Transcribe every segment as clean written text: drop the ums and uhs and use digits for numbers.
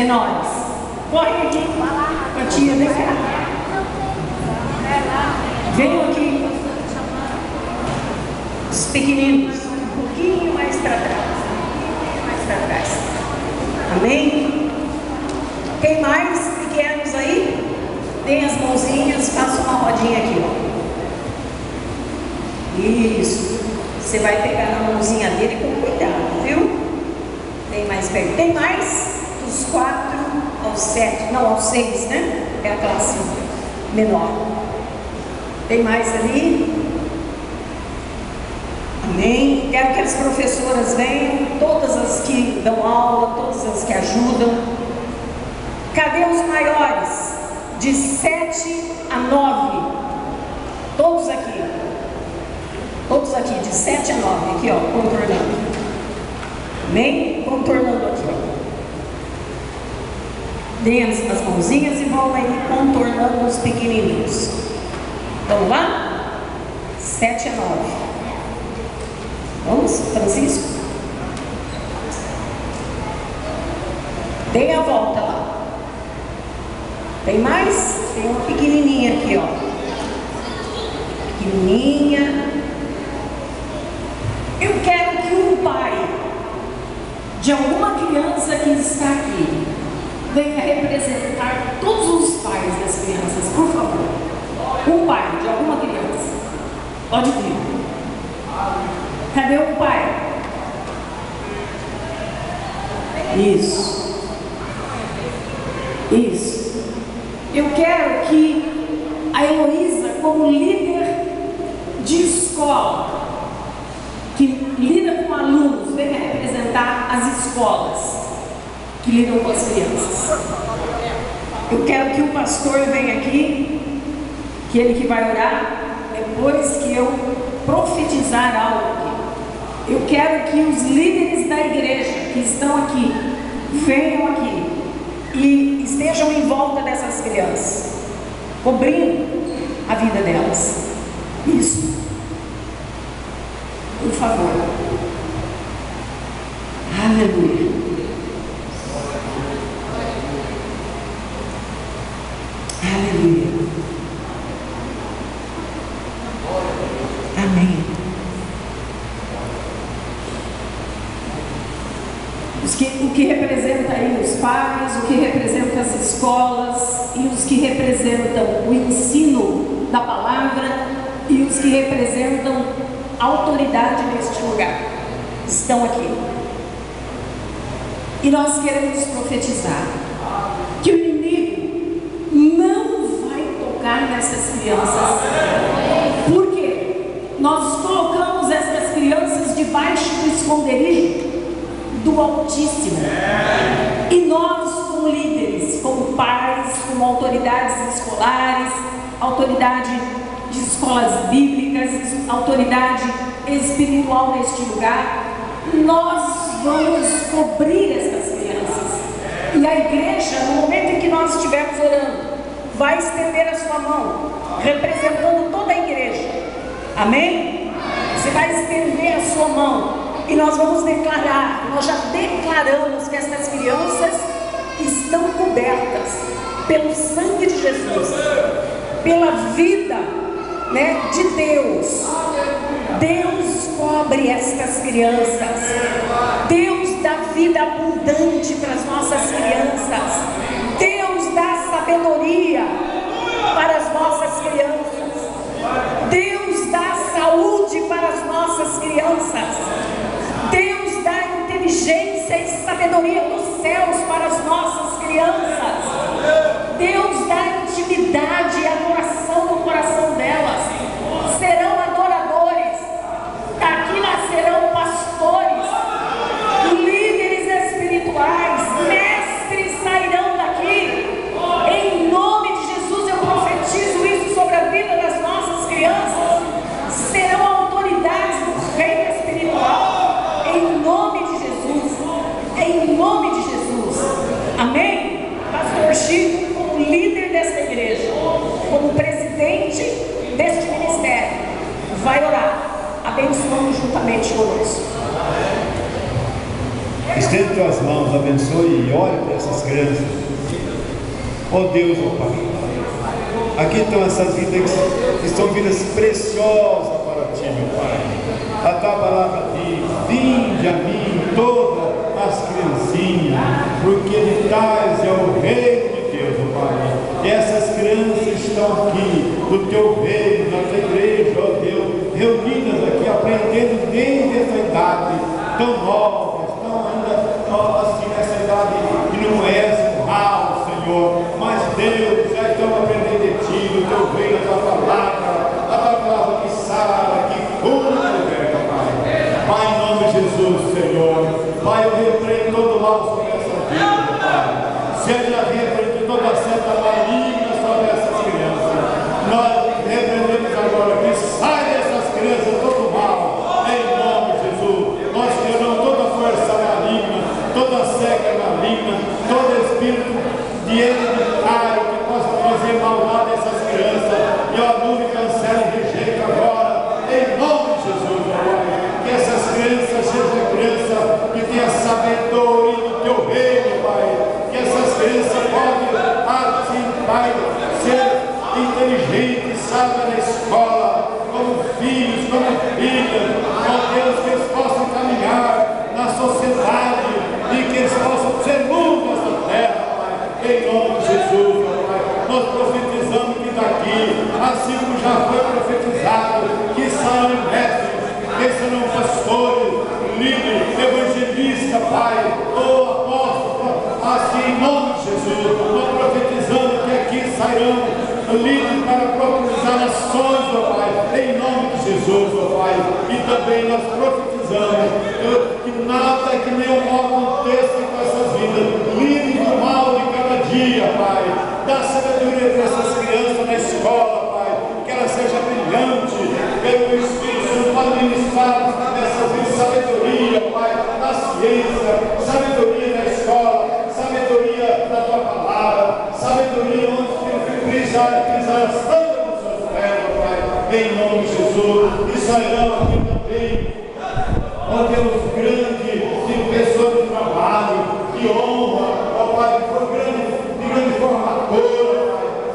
menores. Corre aqui com a tia, vem cá. Venham aqui. Os pequeninos, um pouquinho mais para trás. Amém? Tem mais pequenos aí? Tem as mãozinhas, faça uma rodinha aqui, ó. Isso. Você vai pegar na mãozinha dele com cuidado, viu? Tem mais perto. Tem mais? Dos 4 aos 7, não, aos 6, né? É a classe menor. Tem mais ali? Amém? Quero que as professoras venham, todas as que dão aula, todas as que ajudam. Cadê os maiores? De 7 a 9. Todos aqui. Todos aqui, de 7 a 9. Aqui, ó, contornando. Amém? Contornando aqui, ó. Deem as mãozinhas e vão aí contornando os pequenininhos. Vamos lá? 7 a 9. Vamos, Francisco? Dê a volta lá. Tem mais? Tem uma pequenininha aqui, ó. Pequenininha. Eu quero que um pai de alguma criança que está aqui venha representar todos os pais das crianças, por favor. Um pai de alguma criança. Pode vir. Cadê o pai? Isso. Isso. Eu quero que a Heloísa, como líder de escola, que lida com alunos, venha representar as escolas que lidam com as crianças. Eu quero que o pastor venha aqui, que ele que vai orar, depois que eu profetizar algo aqui. Eu quero que os líderes da igreja que estão aqui, venham aqui e estejam em volta dessas crianças, cobrindo a vida delas. Isso. Por favor. Aleluia. Aleluia. Amém. O que representa aí os pais, o que representa as escolas e os que representam o ensino da palavra e os que representam a autoridade neste lugar estão aqui. E nós queremos profetizar que o inimigo não vai tocar nessas crianças. Por quê? Nós colocamos essas crianças debaixo do esconderijo do Altíssimo. E nós, como líderes, como pais, como autoridades escolares, autoridade de escolas bíblicas, autoridade espiritual neste lugar, nós vamos cobrir essas crianças. E a igreja, no momento em que nós estivermos orando, vai estender a sua mão, representando toda a igreja. Amém? Você vai estender a sua mão e nós vamos declarar, nós já declaramos que essas crianças estão cobertas pelo sangue de Jesus, pela vida, né, de Deus. Deus cobre estas crianças. Deus dá vida abundante para as nossas crianças. Deus dá sabedoria para as nossas crianças. Deus dá saúde para as nossas crianças. Deus dá inteligência e sabedoria dos céus para as nossas crianças. Deus dá intimidade e adoração no coração delas. Serão adoradores. Daqui nascerão pastores, líderes espirituais, mestres sairão daqui. Em nome de Jesus eu profetizo isso sobre a vida das nossas crianças. Serão autoridades do reino espiritual. Em nome de Jesus. Em nome de Jesus. Amém? Pastor Chico, como líder desta igreja, como presidente deste ministério, vai orar, abençoando juntamente conosco. Estende tuas mãos, abençoe e ore para essas crianças. Oh Deus, oh Pai, aqui estão essas vidas que são vidas preciosas para Ti, meu Pai. A Tua palavra diz: vinde a mim todas as criancinhas, porque de tais é o reino de Deus, oh Pai. E essas crianças estão aqui, do Teu reino, na Tua igreja, ó Deus, reunidas aqui, aprendendo desde essa idade tão nova, estão ainda assim nessa idade que não conhecem o mal, Senhor, mas Deus, já estão aprendendo de Ti, do Teu reino, a Tua palavra que sara, que cura, Pai. Pai, em nome de Jesus, Senhor, Pai, eu repreendo todo o mal sobre essa vida, Pai. Seja repreendido toda a seta maligna sobre essas crianças. Nós repreendemos agora que sai dessas crianças todo o mal, em nome de Jesus. Nós queremos toda força maligna, toda seca maligna, todo espírito de hereditário que possa trazer maldade a essas crianças. E eu anulo, cancelo e rejeito agora, em nome de Jesus, Pai. Que essas crianças sejam crianças que tenham sabedoria do Teu reino, Pai. Que essas crianças podem, assim, Pai, ser inteligentes, sábios na escola, como filhos, como filhas. Ó Deus, que eles possam caminhar na sociedade e que eles possam ser luz nessa terra, Pai. Em nome de Jesus, Pai. Nós profetizamos que daqui, assim como já foi profetizado, que sairão mestres, que serão pastores, líderes, evangelistas, Pai, ou apóstolos, assim em nome de Jesus. Nós profetizamos que aqui sairão líderes para proclamar nações, ó Pai, em nome de Jesus, ó Pai. E também nós profetizamos que nada, que nenhum mal aconteça com essas vidas, livre do mal de cada dia, Pai. Dá sabedoria para essas crianças na escola, Pai, que ela seja brilhante, pelo Espírito Santo, para ministrar nessas vidas sabedoria, Pai, na ciência, sabedoria na escola, sabedoria na Tua palavra, sabedoria onde pisar as santas dos seus pés, Pai, em nome de Jesus. E sairão aqui também, ó Deus, grande de pessoas de trabalho, de honra, ó Pai, de grande formadora,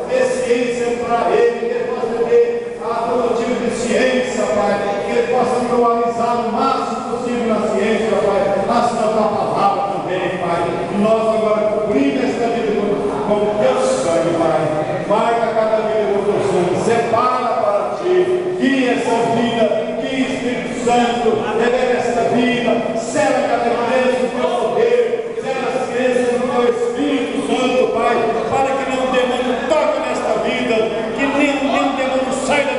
Pai, de ciência para ele, que ele possa ter a produtivo de ciência, Pai, que ele possa atualizar o máximo possível na ciência, Pai, assim na Tua palavra também, Pai. E nós agora cobrimos esta vida com o Teu sangue, Pai. Marca cada vida com o Teu sangue, separa para Ti, guia essa vida, guia Espírito Santo, revela esta vida, sela cada criança com o Teu poder, sela as crianças com o Teu Espírito Santo, Pai, para que nenhum demônio toque nesta vida, que nenhum demônio saia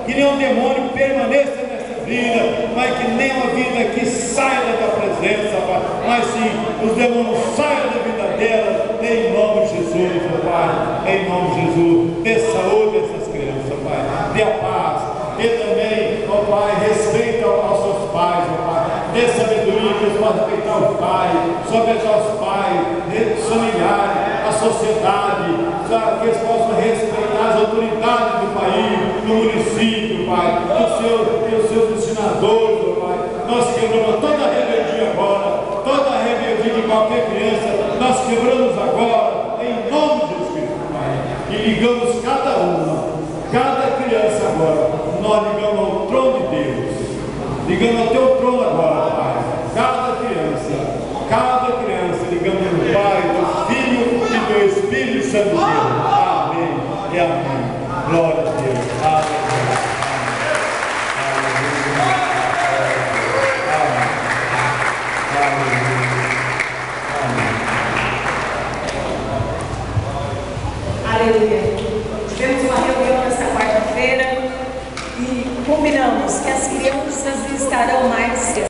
que nenhum demônio permaneça nesta vida, mas que nenhuma vida que saia da Tua presença, Pai, mas sim, os demônios saiam da vida dela, em nome de Jesus, ó Pai, em nome de Jesus. Dê saúde a essas crianças, Pai, dê a paz, dê também, ó Pai, respeito aos seus pais, ó Pai, dê sabedoria que eles possam respeitar o Pai, sobrejeitar os pais, familiares, a sociedade, que eles possam respeitar as autoridades do país, do município, Pai, os seus ensinadores, ó Pai. Nós quebramos toda a rebeldia agora, toda a rebeldia de qualquer criança, nós quebramos agora, em nome de Jesus Cristo, Pai, e ligamos cada criança agora, nós ligamos ao trono de Deus, ligamos ao Teu trono agora, Pai, cada criança, ligamos no Pai, do Filho e do Espírito Santo de Deus. Amém e amém. Glória a Deus. Aleluia. Aleluia. Tivemos uma reunião nesta quarta-feira e combinamos que as crianças estarão mais